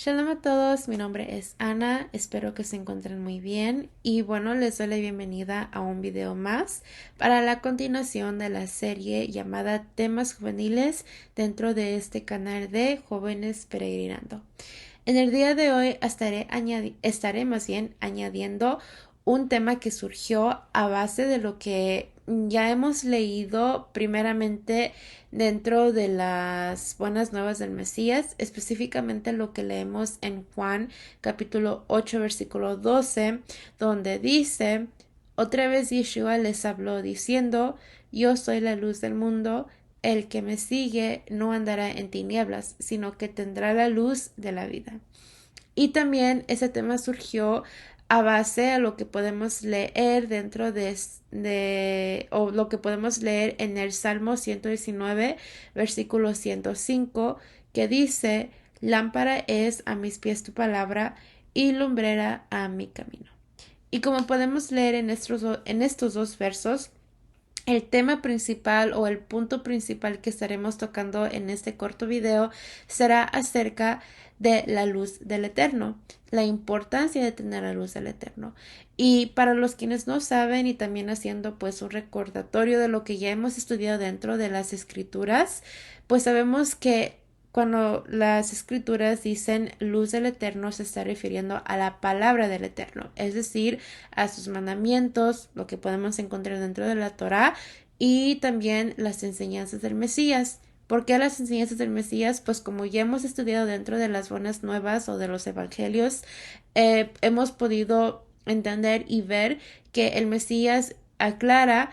Shalom a todos, mi nombre es Ana, espero que se encuentren muy bien y bueno, les doy la bienvenida a un video más para la continuación de la serie llamada Temas Juveniles dentro de este canal de Jóvenes Peregrinando. En el día de hoy estaré más bien añadiendo un tema que surgió a base de lo que ya hemos leído primeramente dentro de las buenas nuevas del Mesías, específicamente lo que leemos en Juan capítulo 8 versículo 12, donde dice: otra vez Yeshua les habló diciendo: yo soy la luz del mundo. El que me sigue no andará en tinieblas, sino que tendrá la luz de la vida. Y también ese tema surgió a base a lo que podemos leer o lo que podemos leer en el Salmo 119, versículo 105, que dice: lámpara es a mis pies tu palabra y lumbrera a mi camino. Y como podemos leer en estos dos versos, el tema principal o el punto principal que estaremos tocando en este corto video será acerca de la luz del Eterno, la importancia de tener la luz del Eterno. Y para los quienes no saben, y también haciendo pues un recordatorio de lo que ya hemos estudiado dentro de las escrituras, pues sabemos que cuando las escrituras dicen luz del Eterno se está refiriendo a la palabra del Eterno, es decir, a sus mandamientos, lo que podemos encontrar dentro de la Torá y también las enseñanzas del Mesías. ¿Por qué las enseñanzas del Mesías? Pues como ya hemos estudiado dentro de las buenas nuevas o de los evangelios, hemos podido entender y ver que el Mesías aclara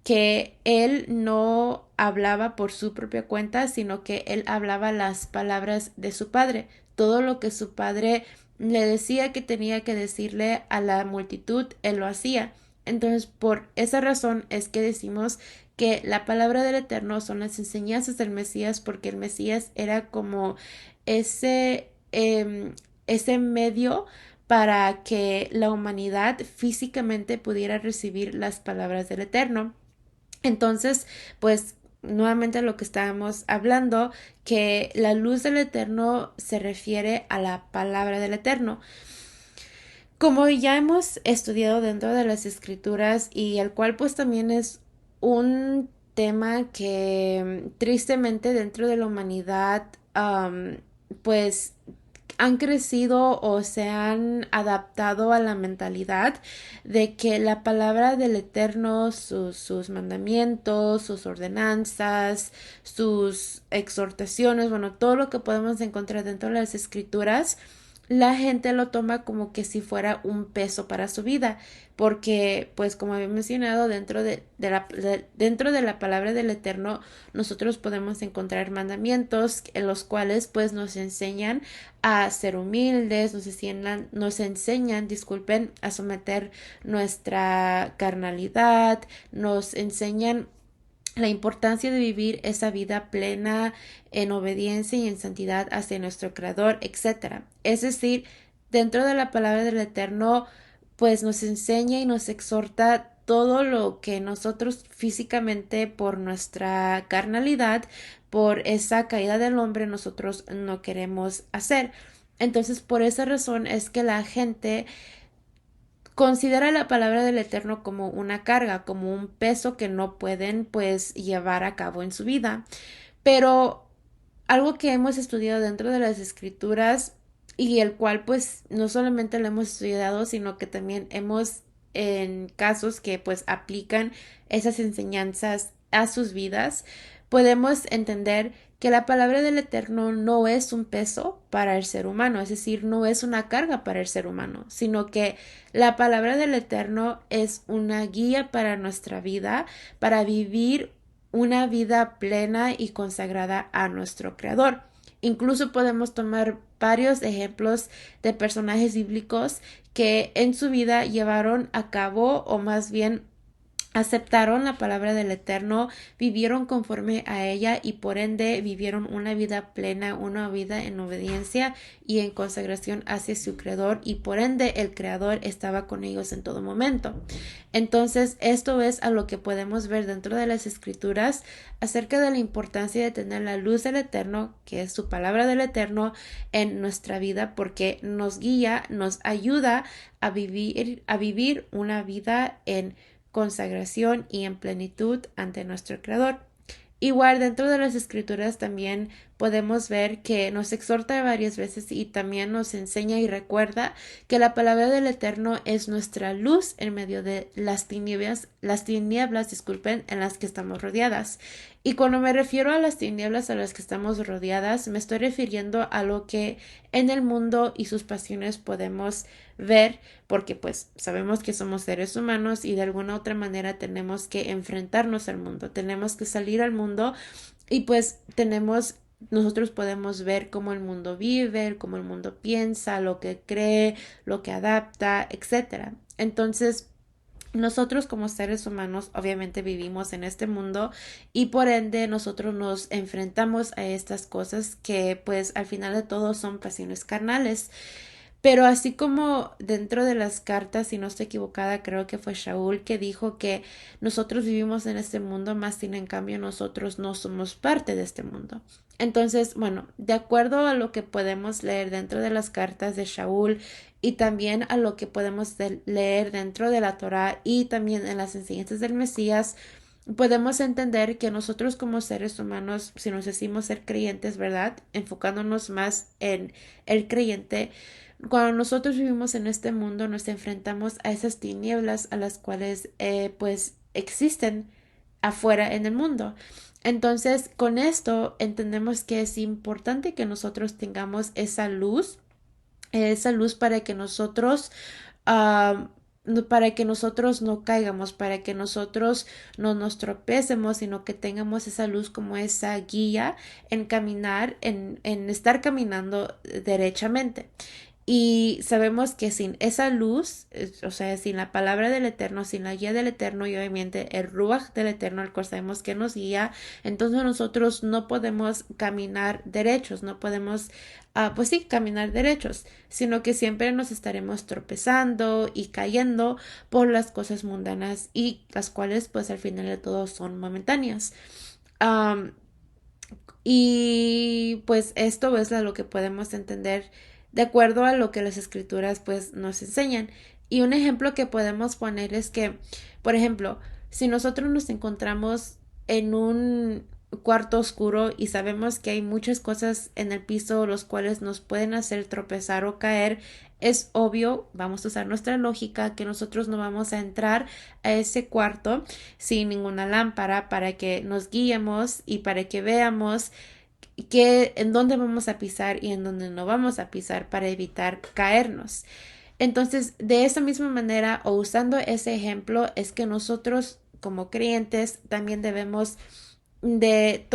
que él no hablaba por su propia cuenta, sino que él hablaba las palabras de su padre. Todo lo que su padre le decía que tenía que decirle a la multitud, él lo hacía. Entonces, por esa razón es que decimos que la palabra del Eterno son las enseñanzas del Mesías, porque el Mesías era como ese, ese medio para que la humanidad físicamente pudiera recibir las palabras del Eterno. Entonces, pues nuevamente lo que estábamos hablando, que la luz del Eterno se refiere a la palabra del Eterno. Como ya hemos estudiado dentro de las escrituras y el cual pues también es un tema que tristemente dentro de la humanidad pues han crecido o se han adaptado a la mentalidad de que la palabra del Eterno, sus mandamientos, sus ordenanzas, sus exhortaciones, bueno, todo lo que podemos encontrar dentro de las escrituras, la gente lo toma como que si fuera un peso para su vida, porque pues como había mencionado dentro de la palabra del Eterno nosotros podemos encontrar mandamientos en los cuales pues nos enseñan a ser humildes, nos enseñan, disculpen, a someter nuestra carnalidad, nos enseñan la importancia de vivir esa vida plena en obediencia y en santidad hacia nuestro Creador, etc. Es decir, dentro de la palabra del Eterno, pues nos enseña y nos exhorta todo lo que nosotros físicamente por nuestra carnalidad, por esa caída del hombre, nosotros no queremos hacer. Entonces, por esa razón es que la gente considera la palabra del Eterno como una carga, como un peso que no pueden pues llevar a cabo en su vida. Pero algo que hemos estudiado dentro de las escrituras y el cual pues no solamente lo hemos estudiado, sino que también hemos en casos que pues aplican esas enseñanzas a sus vidas, podemos entender que la palabra del Eterno no es un peso para el ser humano, es decir, no es una carga para el ser humano, sino que la palabra del Eterno es una guía para nuestra vida, para vivir una vida plena y consagrada a nuestro Creador. Incluso podemos tomar varios ejemplos de personajes bíblicos que en su vida llevaron a cabo o más bien aceptaron la palabra del Eterno, vivieron conforme a ella y por ende vivieron una vida plena, una vida en obediencia y en consagración hacia su Creador, y por ende el Creador estaba con ellos en todo momento. Entonces, esto es a lo que podemos ver dentro de las Escrituras acerca de la importancia de tener la luz del Eterno, que es su palabra del Eterno, en nuestra vida, porque nos guía, nos ayuda a vivir una vida en consagración y en plenitud ante nuestro Creador. Igual dentro de las Escrituras también podemos ver que nos exhorta varias veces y también nos enseña y recuerda que la palabra del Eterno es nuestra luz en medio de las tinieblas, disculpen, en las que estamos rodeadas. Y cuando me refiero a las tinieblas a las que estamos rodeadas, me estoy refiriendo a lo que en el mundo y sus pasiones podemos ver, porque pues sabemos que somos seres humanos y de alguna otra manera tenemos que enfrentarnos al mundo, tenemos que salir al mundo y pues nosotros podemos ver cómo el mundo vive, cómo el mundo piensa, lo que cree, lo que adapta, etcétera. Entonces, nosotros como seres humanos obviamente vivimos en este mundo y por ende nosotros nos enfrentamos a estas cosas que pues al final de todo son pasiones carnales. Pero así como dentro de las cartas, si no estoy equivocada, creo que fue Shaul que dijo que nosotros vivimos en este mundo, más sin en cambio nosotros no somos parte de este mundo. Entonces, bueno, de acuerdo a lo que podemos leer dentro de las cartas de Shaul y también a lo que podemos leer dentro de la Torá y también en las enseñanzas del Mesías, podemos entender que nosotros como seres humanos, si nos decimos ser creyentes, ¿verdad? Enfocándonos más en el creyente, cuando nosotros vivimos en este mundo nos enfrentamos a esas tinieblas a las cuales pues existen afuera en el mundo. Entonces, con esto entendemos que es importante que nosotros tengamos esa luz para que nosotros no caigamos, para que nosotros no nos tropecemos, sino que tengamos esa luz como esa guía en caminar, en estar caminando derechamente. Y sabemos que sin esa luz, o sea, sin la palabra del Eterno, sin la guía del Eterno y obviamente el Ruach del Eterno, el cual sabemos que nos guía, entonces nosotros no podemos caminar derechos, no podemos, pues sí, caminar derechos, sino que siempre nos estaremos tropezando y cayendo por las cosas mundanas y las cuales pues al final de todo son momentáneas. Um, y pues esto es lo que podemos entender de acuerdo a lo que las escrituras pues nos enseñan. Y un ejemplo que podemos poner es que, por ejemplo, si nosotros nos encontramos en un cuarto oscuro y sabemos que hay muchas cosas en el piso los cuales nos pueden hacer tropezar o caer, es obvio, vamos a usar nuestra lógica, que nosotros no vamos a entrar a ese cuarto sin ninguna lámpara para que nos guiemos y para que veamos en dónde vamos a pisar y en dónde no vamos a pisar para evitar caernos. Entonces, de esa misma manera o usando ese ejemplo es que nosotros como creyentes también debemos de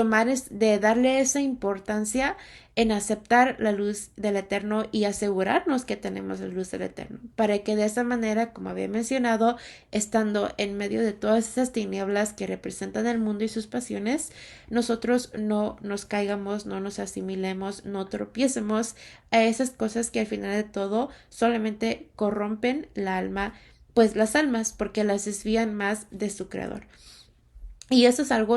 darle esa importancia en aceptar la luz del Eterno y asegurarnos que tenemos la luz del Eterno, para que de esa manera, como había mencionado, estando en medio de todas esas tinieblas que representan el mundo y sus pasiones, nosotros no nos caigamos, no nos asimilemos, no tropiecemos a esas cosas que al final de todo solamente corrompen la alma, pues las almas, porque las desvían más de su creador. Y eso es algo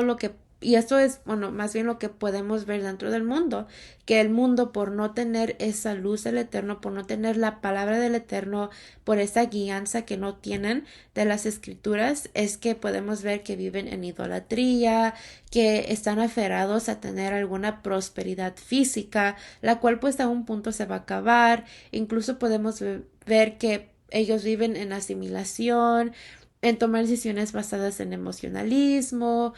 y esto es, bueno, más bien lo que podemos ver dentro del mundo, que el mundo por no tener esa luz del Eterno, por no tener la palabra del Eterno, por esa guianza que no tienen de las escrituras, es que podemos ver que viven en idolatría, que están aferrados a tener alguna prosperidad física, la cual pues a un punto se va a acabar. Incluso podemos ver que ellos viven en asimilación, en tomar decisiones basadas en emocionalismo,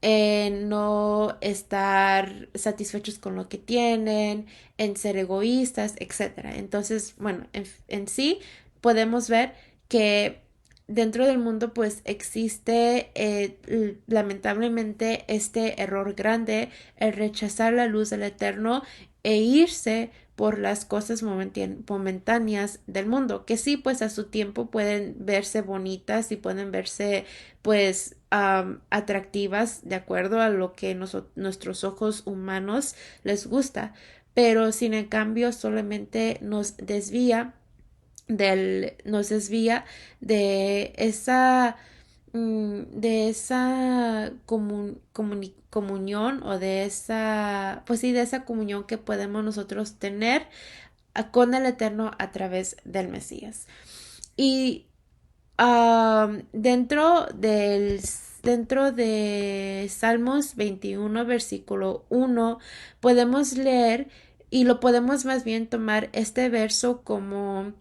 en no estar satisfechos con lo que tienen, en ser egoístas, etcétera. Entonces, bueno, en sí podemos ver que dentro del mundo pues existe lamentablemente este error grande, el rechazar la luz del Eterno e irse por las cosas momentáneas del mundo, que sí, pues a su tiempo pueden verse bonitas y pueden verse pues atractivas de acuerdo a lo que nuestros ojos humanos les gusta, pero sin en cambio solamente nos desvía de esa comunión o de esa, pues sí, de esa comunión que podemos nosotros tener con el Eterno a través del Mesías. Y dentro de Salmos 21, versículo 1, podemos leer y lo podemos más bien tomar este verso como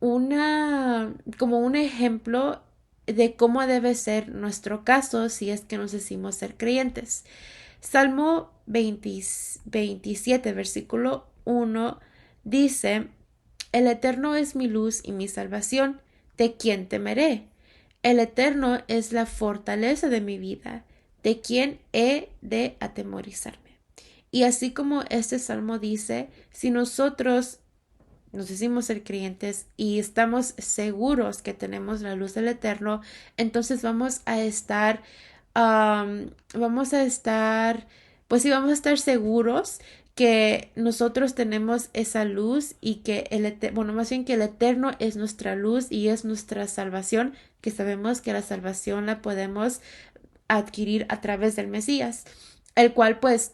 un ejemplo de cómo debe ser nuestro caso si es que nos decimos ser creyentes. Salmo 27, versículo 1 dice: El Eterno es mi luz y mi salvación, ¿de quién temeré? El Eterno es la fortaleza de mi vida, ¿de quién he de atemorizarme? Y así como este salmo dice, si nosotros nos decimos ser creyentes y estamos seguros que tenemos la luz del Eterno, entonces vamos a estar, pues sí, vamos a estar seguros que nosotros tenemos esa luz y que bueno, más bien que el Eterno es nuestra luz y es nuestra salvación, que sabemos que la salvación la podemos adquirir a través del Mesías, el cual pues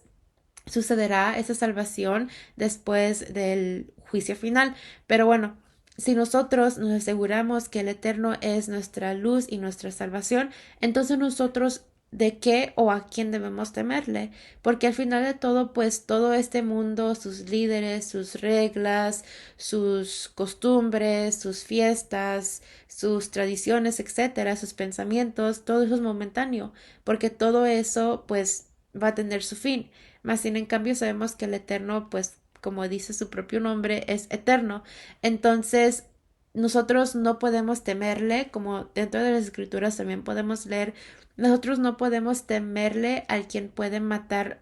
sucederá esa salvación después del juicio final. Pero bueno, si nosotros nos aseguramos que el Eterno es nuestra luz y nuestra salvación, entonces nosotros de qué o a quién debemos temerle, porque al final de todo, pues todo este mundo, sus líderes, sus reglas, sus costumbres, sus fiestas, sus tradiciones, etcétera, sus pensamientos, todo eso es momentáneo, porque todo eso pues va a tener su fin. Mas sin en cambio sabemos que el Eterno, pues como dice su propio nombre, es eterno. Entonces, nosotros no podemos temerle, como dentro de las escrituras también podemos leer, nosotros no podemos temerle al quien puede matar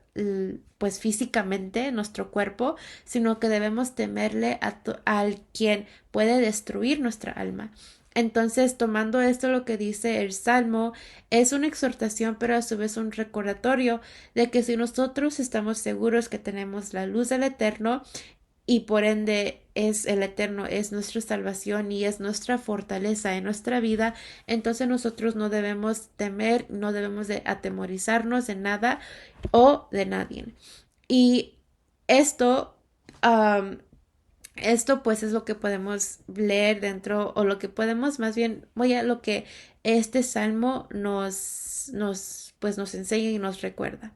pues físicamente nuestro cuerpo, sino que debemos temerle al quien puede destruir nuestra alma. Entonces, tomando esto lo que dice el Salmo, es una exhortación, pero a su vez un recordatorio de que si nosotros estamos seguros que tenemos la luz del Eterno y por ende es el Eterno, es nuestra salvación y es nuestra fortaleza en nuestra vida, entonces nosotros no debemos temer, no debemos de atemorizarnos de nada o de nadie. Y esto, esto pues es lo que podemos leer dentro o lo que podemos más bien, voy a lo que este salmo pues nos enseña y nos recuerda.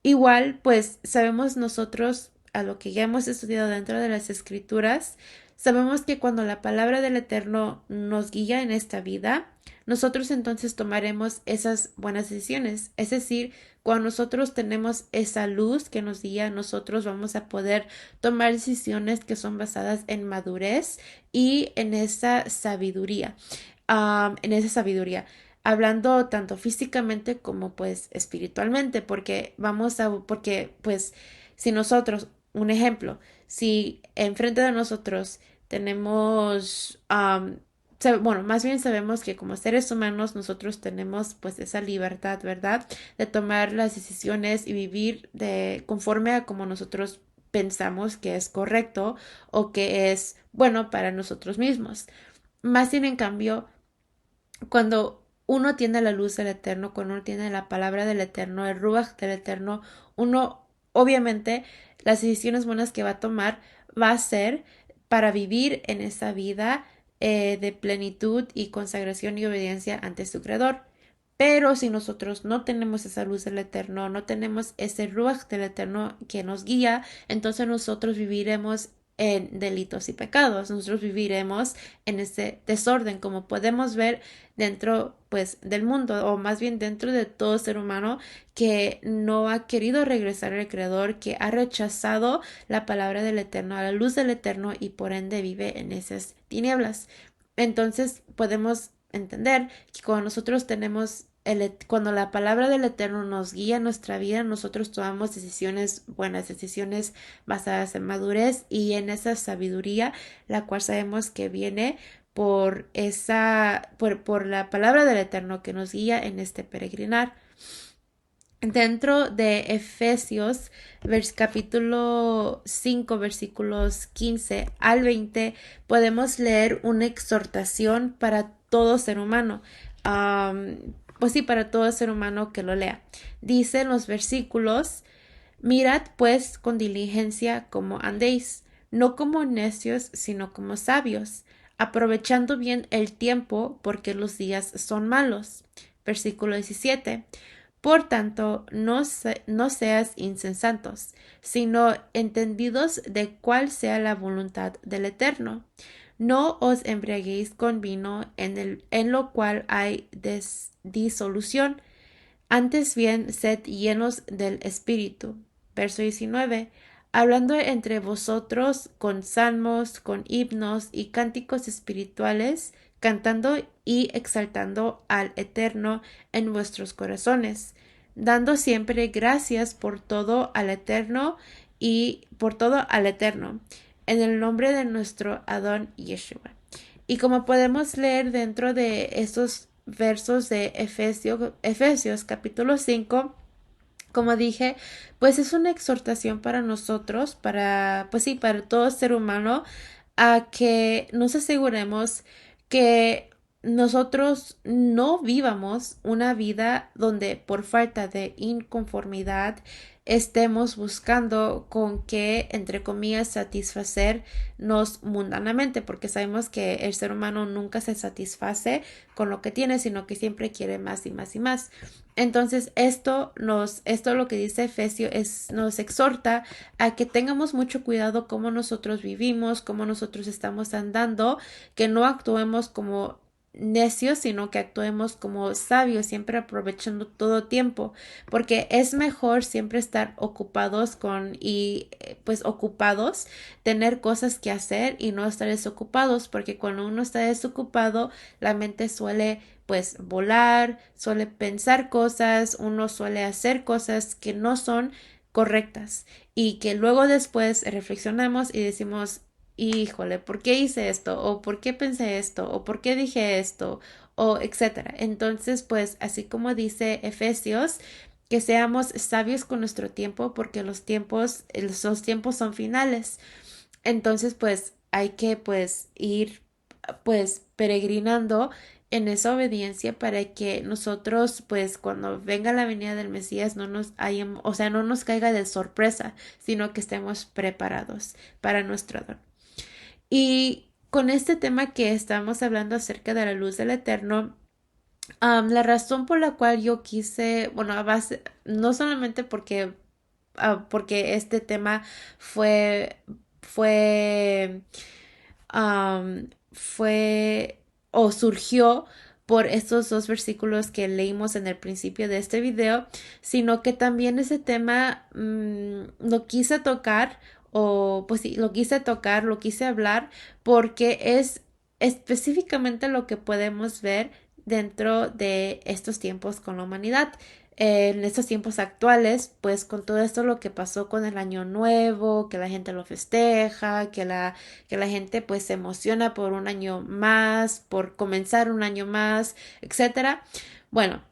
Igual, pues sabemos nosotros, a lo que ya hemos estudiado dentro de las escrituras, sabemos que cuando la palabra del Eterno nos guía en esta vida, nosotros entonces tomaremos esas buenas decisiones. Es decir, cuando nosotros tenemos esa luz que nos guía, nosotros vamos a poder tomar decisiones que son basadas en madurez y en esa sabiduría. Hablando tanto físicamente como pues espiritualmente, porque pues si nosotros, un ejemplo, si enfrente de nosotros tenemos, bueno, más bien sabemos que como seres humanos nosotros tenemos pues esa libertad, ¿verdad? De tomar las decisiones y vivir conforme a como nosotros pensamos que es correcto o que es bueno para nosotros mismos. Más sin en cambio, cuando uno tiene la luz del Eterno, cuando uno tiene la palabra del Eterno, el Ruach del Eterno, uno, obviamente, las decisiones buenas que va a tomar va a ser para vivir en esa vida de plenitud y consagración y obediencia ante su Creador. Pero si nosotros no tenemos esa luz del Eterno, no tenemos ese Ruach del Eterno que nos guía, entonces nosotros viviremos en delitos y pecados. Nosotros viviremos en ese desorden, como podemos ver dentro, pues, del mundo, o más bien dentro de todo ser humano que no ha querido regresar al Creador, que ha rechazado la palabra del Eterno, a la luz del Eterno y por ende vive en esas tinieblas. Entonces podemos entender que cuando nosotros tenemos cuando la palabra del Eterno nos guía en nuestra vida, nosotros tomamos decisiones buenas, decisiones basadas en madurez y en esa sabiduría, la cual sabemos que viene por la palabra del Eterno que nos guía en este peregrinar. Dentro de Efesios, capítulo 5, versículos 15 al 20, podemos leer una exhortación para todo ser humano. Pues sí, para todo ser humano que lo lea. Dicen los versículos: mirad pues con diligencia cómo andéis, no como necios, sino como sabios, aprovechando bien el tiempo, porque los días son malos. Versículo 17. Por tanto, no seas insensatos, sino entendidos de cuál sea la voluntad del Eterno. No os embriaguéis con vino en lo cual hay disolución, antes bien sed llenos del Espíritu. Verso 19. Hablando entre vosotros con salmos, con himnos y cánticos espirituales, cantando y exaltando al Eterno en vuestros corazones, dando siempre gracias por todo al Eterno y por todo al Eterno, en el nombre de nuestro Adón Yeshua. Y como podemos leer dentro de estos versos de Efesios capítulo 5, como dije, pues es una exhortación para nosotros, pues sí, para todo ser humano, a que nos aseguremos que nosotros no vivamos una vida donde por falta de inconformidad estemos buscando con qué, entre comillas, satisfacernos mundanamente, porque sabemos que el ser humano nunca se satisface con lo que tiene, sino que siempre quiere más y más y más. Entonces, esto lo que dice Efesios nos exhorta a que tengamos mucho cuidado cómo nosotros vivimos, cómo nosotros estamos andando, que no actuemos como necios, sino que actuemos como sabios, siempre aprovechando todo tiempo, porque es mejor siempre estar ocupados pues ocupados, tener cosas que hacer y no estar desocupados, porque cuando uno está desocupado, la mente suele pues volar, suele pensar cosas, uno suele hacer cosas que no son correctas y que luego después reflexionamos y decimos, híjole, ¿por qué hice esto? ¿O por qué pensé esto? ¿O por qué dije esto? O etcétera. Entonces, pues así como dice Efesios, que seamos sabios con nuestro tiempo porque los tiempos son finales. Entonces, pues hay que pues ir pues peregrinando en esa obediencia para que nosotros pues cuando venga la venida del Mesías no nos caiga de sorpresa, sino que estemos preparados para nuestro don. Y con este tema que estamos hablando acerca de la luz del Eterno, la razón por la cual yo quise, bueno, no solamente porque este tema fue, fue, fue o surgió por estos dos versículos que leímos en el principio de este video, sino que también ese tema lo quise tocar o pues sí, lo quise tocar, lo quise hablar porque es específicamente lo que podemos ver dentro de estos tiempos con la humanidad. En estos tiempos actuales, pues con todo esto lo que pasó con el año nuevo, que la gente lo festeja, que la gente pues se emociona por un año más, por comenzar un año más, etcétera. Bueno,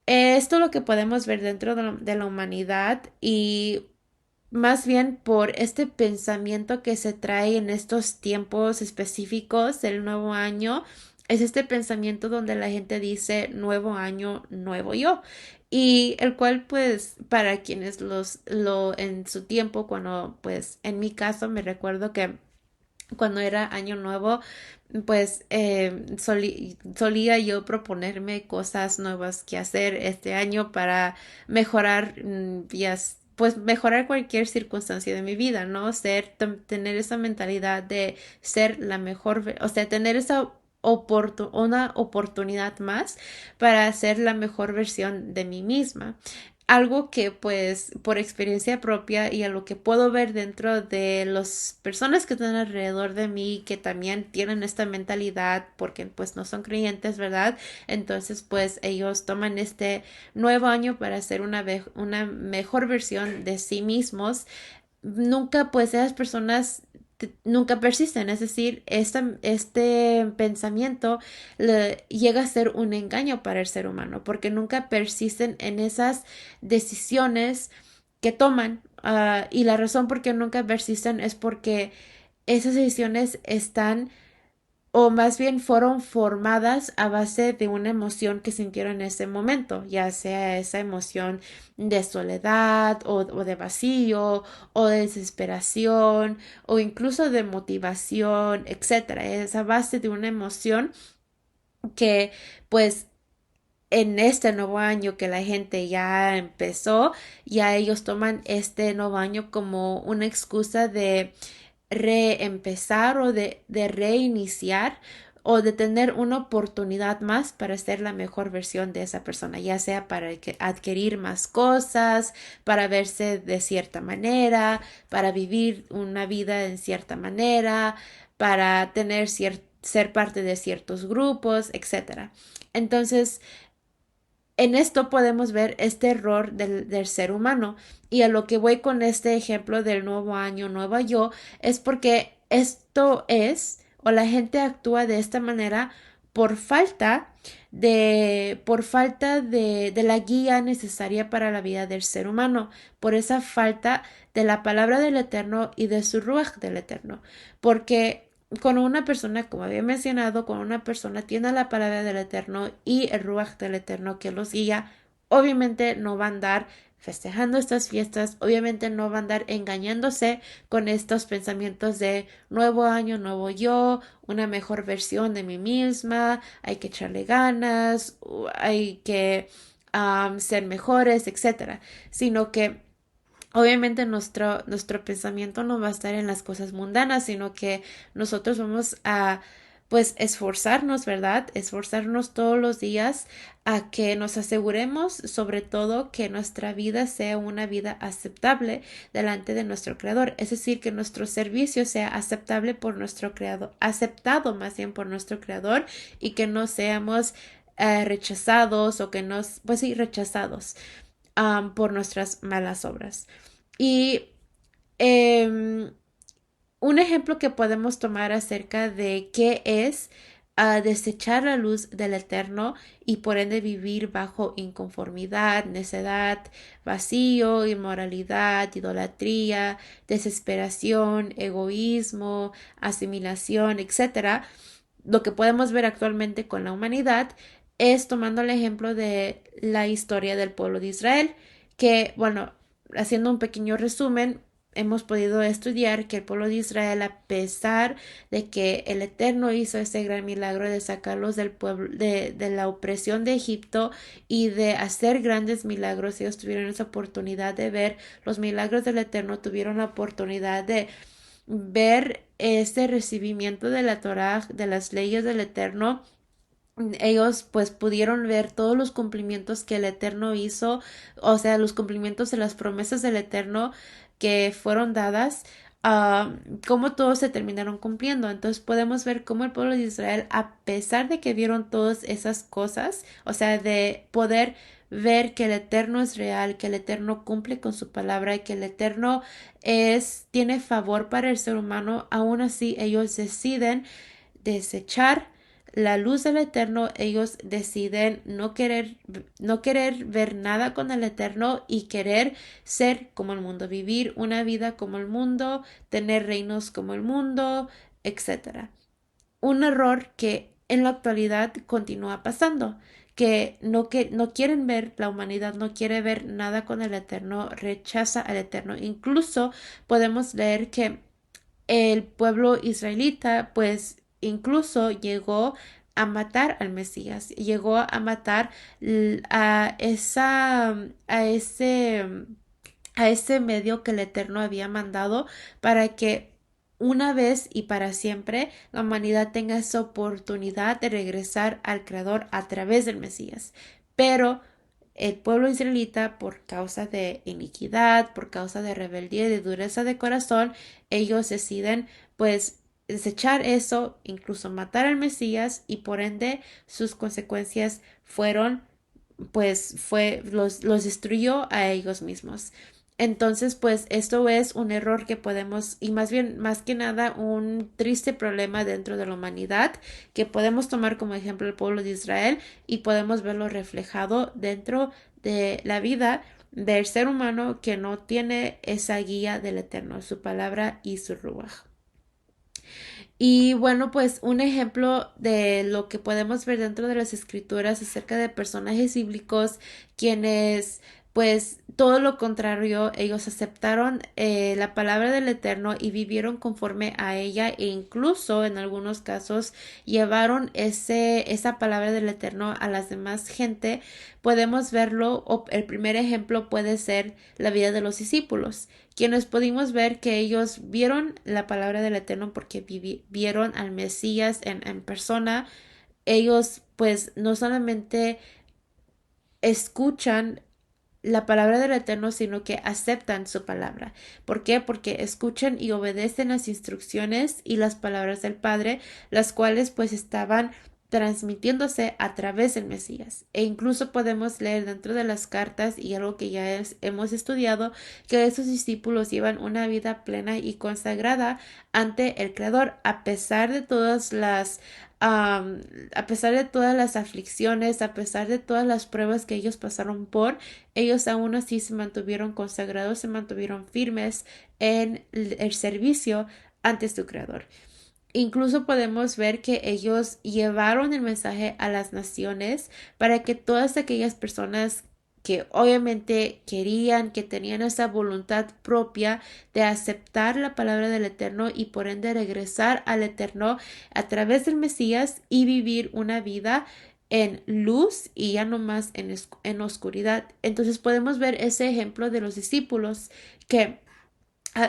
esto es lo que podemos ver dentro de la humanidad y más bien por este pensamiento que se trae en estos tiempos específicos del nuevo año, es este pensamiento donde la gente dice nuevo año, nuevo yo. Y el cual pues para quienes lo en su tiempo, cuando pues en mi caso me recuerdo que cuando era año nuevo, pues solía yo proponerme cosas nuevas que hacer este año para mejorar, pues mejorar cualquier circunstancia de mi vida, ¿no? Tener esa mentalidad de ser la mejor, o sea, tener esa una oportunidad más para ser la mejor versión de mí misma. algo que pues por experiencia propia y a lo que puedo ver dentro de las personas que están alrededor de mí que también tienen esta mentalidad porque pues no son creyentes, ¿verdad? Entonces pues ellos toman este nuevo año para hacer una mejor versión de sí mismos. Nunca pues esas personas nunca persisten, es decir, este pensamiento llega a ser un engaño para el ser humano, porque nunca persisten en esas decisiones que toman, y la razón por qué nunca persisten es porque esas decisiones están o más bien fueron formadas a base de una emoción que sintieron en ese momento, ya sea esa emoción de soledad o de vacío o de desesperación o incluso de motivación, etcétera. Es a base de una emoción que pues en este nuevo año que la gente ya empezó, ya ellos toman este nuevo año como una excusa de reempezar o de reiniciar o de tener una oportunidad más para ser la mejor versión de esa persona, ya sea para adquirir más cosas, para verse de cierta manera, para vivir una vida en cierta manera, para tener ser parte de ciertos grupos, etcétera. Entonces, en esto podemos ver este error del ser humano. Y a lo que voy con este ejemplo del nuevo año, nuevo yo, es porque esto es, o la gente actúa de esta manera por falta de la guía necesaria para la vida del ser humano, por esa falta de la palabra del Eterno y de su ruaj del Eterno. Porque cuando una persona, como había mencionado, cuando una persona tiene la palabra del Eterno y el Ruach del Eterno que los guía, obviamente no va a andar festejando estas fiestas, obviamente no va a andar engañándose con estos pensamientos de nuevo año, nuevo yo, una mejor versión de mí misma, hay que echarle ganas, hay que ser mejores, etcétera, sino que obviamente nuestro pensamiento no va a estar en las cosas mundanas, sino que nosotros vamos a pues esforzarnos, ¿verdad? Esforzarnos todos los días a que nos aseguremos sobre todo que nuestra vida sea una vida aceptable delante de nuestro creador, es decir, que nuestro servicio sea aceptable por nuestro creador, aceptado más bien por nuestro creador y que no seamos rechazados o que nos, pues sí, rechazados por nuestras malas obras. Y em, un ejemplo que podemos tomar acerca de qué es desechar la luz del Eterno y por ende vivir bajo inconformidad, necedad, vacío, inmoralidad, idolatría, desesperación, egoísmo, asimilación, etcétera. Lo que podemos ver actualmente con la humanidad es tomando el ejemplo de la historia del pueblo de Israel, que, bueno, haciendo un pequeño resumen, hemos podido estudiar que el pueblo de Israel, a pesar de que el Eterno hizo ese gran milagro de sacarlos del pueblo, de la opresión de Egipto y de hacer grandes milagros, ellos tuvieron esa oportunidad de ver los milagros del Eterno, tuvieron la oportunidad de ver ese recibimiento de la Torah, de las leyes del Eterno. Ellos pues pudieron ver todos los cumplimientos que el Eterno hizo, o sea, los cumplimientos de las promesas del Eterno que fueron dadas, cómo todos se terminaron cumpliendo. Entonces podemos ver cómo el pueblo de Israel, a pesar de que vieron todas esas cosas, o sea, de poder ver que el Eterno es real, que el Eterno cumple con su palabra y que el Eterno tiene favor para el ser humano, aún así ellos deciden desechar la luz del Eterno, ellos deciden no querer ver nada con el Eterno y querer ser como el mundo, vivir una vida como el mundo, tener reinos como el mundo, etcétera. Un error que en la actualidad continúa pasando, que no quieren ver, la humanidad no quiere ver nada con el Eterno, rechaza al Eterno. Incluso podemos leer que el pueblo israelita pues incluso llegó a matar al Mesías, llegó a matar a ese medio que el Eterno había mandado para que una vez y para siempre la humanidad tenga esa oportunidad de regresar al Creador a través del Mesías. Pero el pueblo israelita, por causa de iniquidad, por causa de rebeldía y de dureza de corazón, ellos deciden pues desechar eso, incluso matar al Mesías, y por ende sus consecuencias fueron pues los destruyó a ellos mismos. Entonces, pues esto es un error que podemos, y más bien, más que nada, un triste problema dentro de la humanidad que podemos tomar como ejemplo el pueblo de Israel y podemos verlo reflejado dentro de la vida del ser humano que no tiene esa guía del Eterno, su palabra y su ruaj. Y bueno, pues un ejemplo de lo que podemos ver dentro de las escrituras acerca de personajes bíblicos quienes, pues todo lo contrario, ellos aceptaron la palabra del Eterno y vivieron conforme a ella e incluso en algunos casos llevaron esa palabra del Eterno a las demás gente. Podemos verlo, o el primer ejemplo puede ser la vida de los discípulos quienes pudimos ver que ellos vieron la palabra del Eterno porque vieron al Mesías en persona. Ellos pues no solamente escuchan la palabra del Eterno, sino que aceptan su palabra. ¿Por qué? Porque escuchan y obedecen las instrucciones y las palabras del Padre, las cuales pues estaban transmitiéndose a través del Mesías. E incluso podemos leer dentro de las cartas y algo que ya hemos estudiado, que esos discípulos llevan una vida plena y consagrada ante el Creador, a pesar de todas a pesar de todas las aflicciones, a pesar de todas las pruebas que ellos pasaron por, ellos aún así se mantuvieron consagrados, se mantuvieron firmes en el servicio ante su Creador. Incluso podemos ver que ellos llevaron el mensaje a las naciones para que todas aquellas personas que obviamente querían, que tenían esa voluntad propia de aceptar la palabra del Eterno y por ende regresar al Eterno a través del Mesías y vivir una vida en luz y ya no más en oscuridad. Entonces podemos ver ese ejemplo de los discípulos que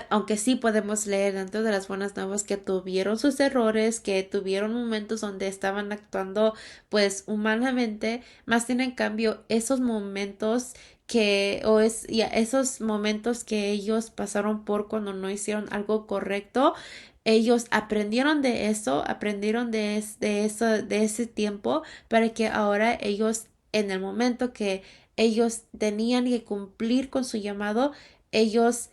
aunque sí podemos leer dentro de las buenas nuevas que tuvieron sus errores, que tuvieron momentos donde estaban actuando pues humanamente, más bien en cambio esos momentos ya, esos momentos que ellos pasaron por cuando no hicieron algo correcto, ellos aprendieron de eso, aprendieron de ese tiempo para que ahora ellos en el momento que ellos tenían que cumplir con su llamado, ellos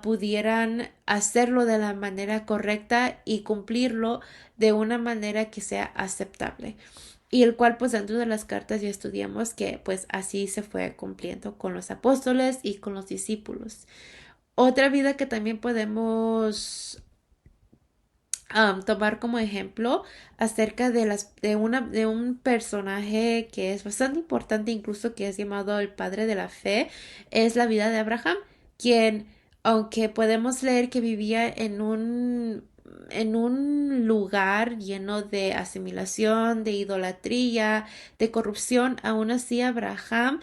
pudieran hacerlo de la manera correcta y cumplirlo de una manera que sea aceptable. Y el cual pues dentro de las cartas ya estudiamos que pues así se fue cumpliendo con los apóstoles y con los discípulos. Otra vida que también podemos tomar como ejemplo acerca de un personaje que es bastante importante, incluso que es llamado el padre de la fe, es la vida de Abraham, quien, aunque podemos leer que vivía en un lugar lleno de asimilación, de idolatría, de corrupción, aún así Abraham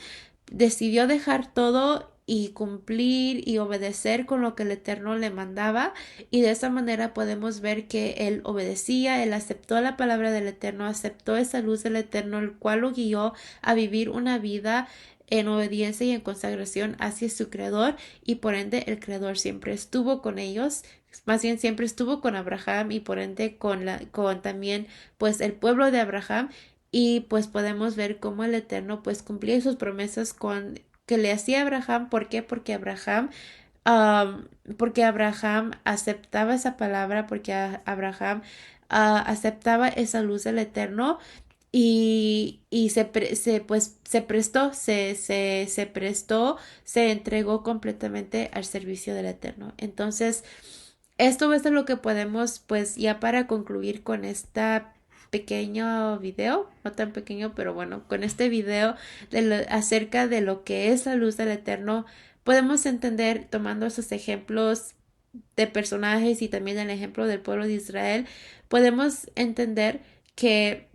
decidió dejar todo y cumplir y obedecer con lo que el Eterno le mandaba, y de esa manera podemos ver que él obedecía, él aceptó la palabra del Eterno, aceptó esa luz del Eterno, el cual lo guió a vivir una vida en obediencia y en consagración hacia su Creador, y por ende el Creador siempre estuvo con ellos, más bien siempre estuvo con Abraham y por ende con también pues el pueblo de Abraham, y pues podemos ver cómo el Eterno pues cumplía sus promesas que le hacía Abraham. ¿Por qué? Porque Abraham aceptaba esa palabra, porque Abraham aceptaba esa luz del Eterno, y pues se prestó, se entregó completamente al servicio del Eterno. Entonces, esto es de lo que podemos, pues ya para concluir con esta pequeño video, no tan pequeño, pero bueno, con este video acerca de lo que es la luz del Eterno, podemos entender, tomando esos ejemplos de personajes y también el ejemplo del pueblo de Israel, podemos entender que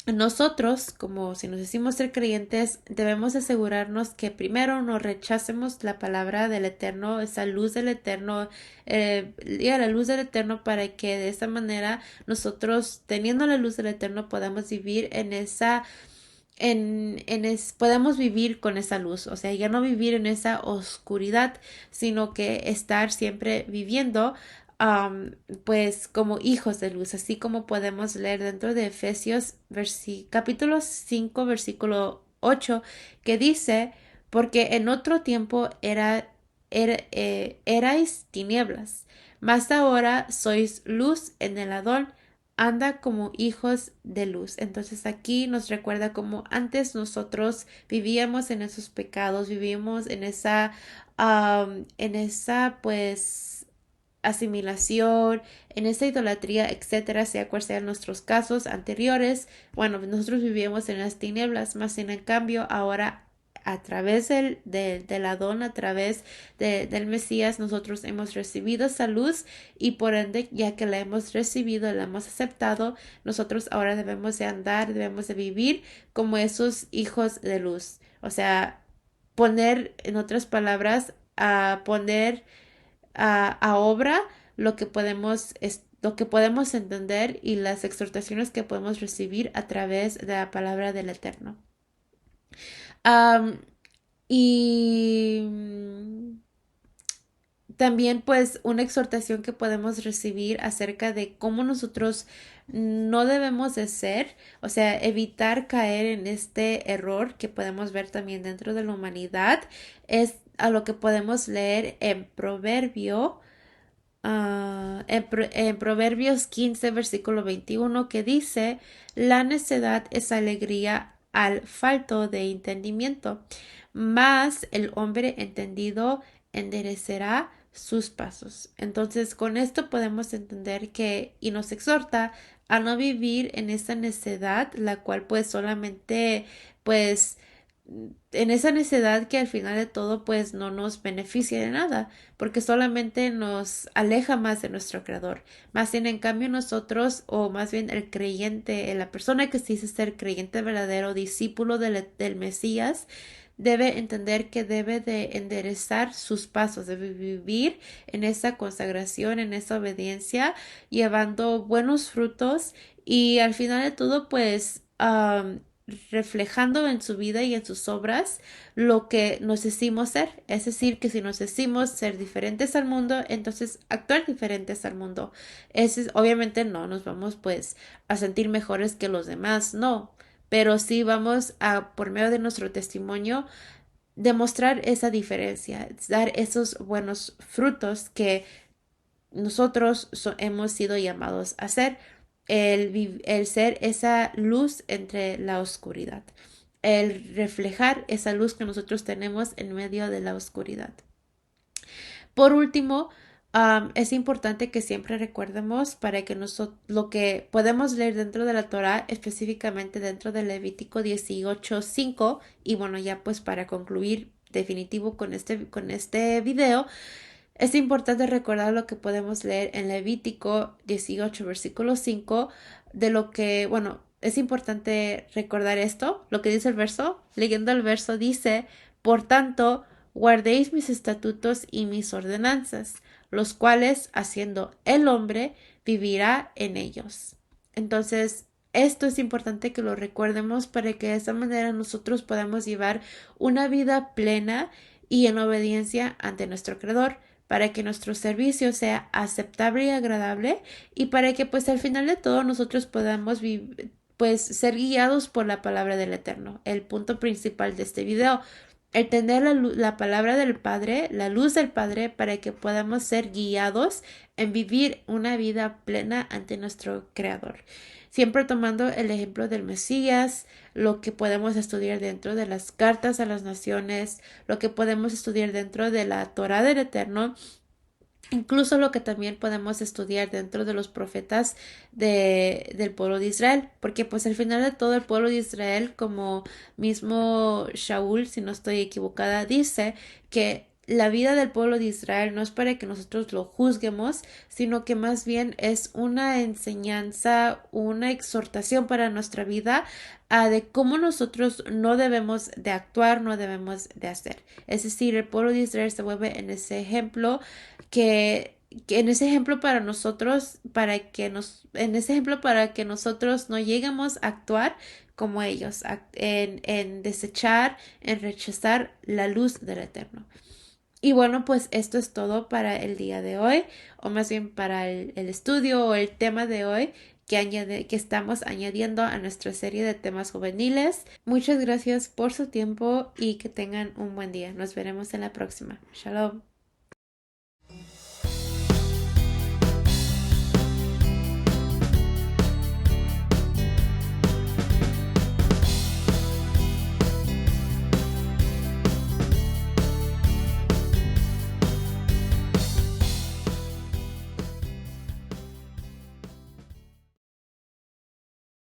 nosotros, como si nos decimos ser creyentes, debemos asegurarnos que primero no rechacemos la palabra del Eterno, esa luz del Eterno, y a la luz del Eterno, para que de esta manera nosotros, teniendo la luz del Eterno, podamos vivir podemos vivir con esa luz, o sea, ya no vivir en esa oscuridad, sino que estar siempre viviendo, um, pues como hijos de luz, así como podemos leer dentro de Efesios capítulo 5 versículo 8 que dice, porque en otro tiempo erais tinieblas, mas ahora sois luz en el Adón, anda como hijos de luz. Entonces aquí nos recuerda cómo antes nosotros vivíamos en esos pecados, vivíamos en esa pues asimilación, en esa idolatría, etcétera, sea cual sean nuestros casos anteriores. Bueno, nosotros vivíamos en las tinieblas, más en cambio ahora a través del Adón, a través del Mesías, nosotros hemos recibido esa luz y por ende, ya que la hemos recibido, la hemos aceptado, nosotros ahora debemos de andar, debemos de vivir como esos hijos de luz. O sea, poner, en otras palabras, a poner a obra lo que podemos entender y las exhortaciones que podemos recibir a través de la palabra del Eterno. Am, y también pues una exhortación que podemos recibir acerca de cómo nosotros no debemos de ser, o sea, evitar caer en este error que podemos ver también dentro de la humanidad, es a lo que podemos leer en en Proverbios 15, versículo 21, que dice, la necedad es alegría al falto de entendimiento, mas el hombre entendido enderecerá sus pasos. Entonces, con esto podemos entender que, y nos exhorta a no vivir en esa necedad, la cual pues solamente, pues, en esa necedad que al final de todo pues no nos beneficia de nada porque solamente nos aleja más de nuestro creador. Más bien en cambio nosotros o más bien el creyente, la persona que se dice ser creyente verdadero, discípulo del Mesías, debe entender que debe de enderezar sus pasos, debe vivir en esa consagración, en esa obediencia, llevando buenos frutos y al final de todo pues reflejando en su vida y en sus obras lo que nos decimos ser. Es decir, que si nos decimos ser diferentes al mundo, entonces actuar diferentes al mundo. Obviamente no nos vamos pues a sentir mejores que los demás, no. Pero sí vamos a, por medio de nuestro testimonio, demostrar esa diferencia, dar esos buenos frutos que nosotros hemos sido llamados a ser, el ser esa luz entre la oscuridad, el reflejar esa luz que nosotros tenemos en medio de la oscuridad. Por último, es importante que siempre recuerdemos para que lo que podemos leer dentro de la Torah, específicamente dentro de Levítico 18:5, y bueno, ya pues para concluir definitivo con este video, es importante recordar lo que podemos leer en Levítico 18, versículo 5, de lo que, bueno, es importante recordar esto, lo que dice el verso. Leyendo el verso dice, por tanto, guardéis mis estatutos y mis ordenanzas, los cuales, haciendo el hombre, vivirá en ellos. Entonces, esto es importante que lo recuerdemos para que de esa manera nosotros podamos llevar una vida plena y en obediencia ante nuestro Creador, para que nuestro servicio sea aceptable y agradable y para que pues al final de todo nosotros podamos pues ser guiados por la palabra del Eterno. El punto principal de este video, el tener la palabra del Padre, la luz del Padre, para que podamos ser guiados en vivir una vida plena ante nuestro Creador. Siempre tomando el ejemplo del Mesías, lo que podemos estudiar dentro de las cartas a las naciones, lo que podemos estudiar dentro de la Torah del Eterno, incluso lo que también podemos estudiar dentro de los profetas del pueblo de Israel, porque pues al final de todo el pueblo de Israel, como mismo Shaul, si no estoy equivocada, dice que la vida del pueblo de Israel no es para que nosotros lo juzguemos, sino que más bien es una enseñanza, una exhortación para nuestra vida de cómo nosotros no debemos de actuar, no debemos de hacer. Es decir, el pueblo de Israel se vuelve en ese ejemplo que en ese ejemplo para nosotros, en ese ejemplo para que nosotros no lleguemos a actuar como ellos, en desechar, en rechazar la luz del Eterno. Y bueno, pues esto es todo para el día de hoy, o más bien para el estudio o el tema de hoy que estamos añadiendo a nuestra serie de temas juveniles. Muchas gracias por su tiempo y que tengan un buen día. Nos veremos en la próxima. Shalom.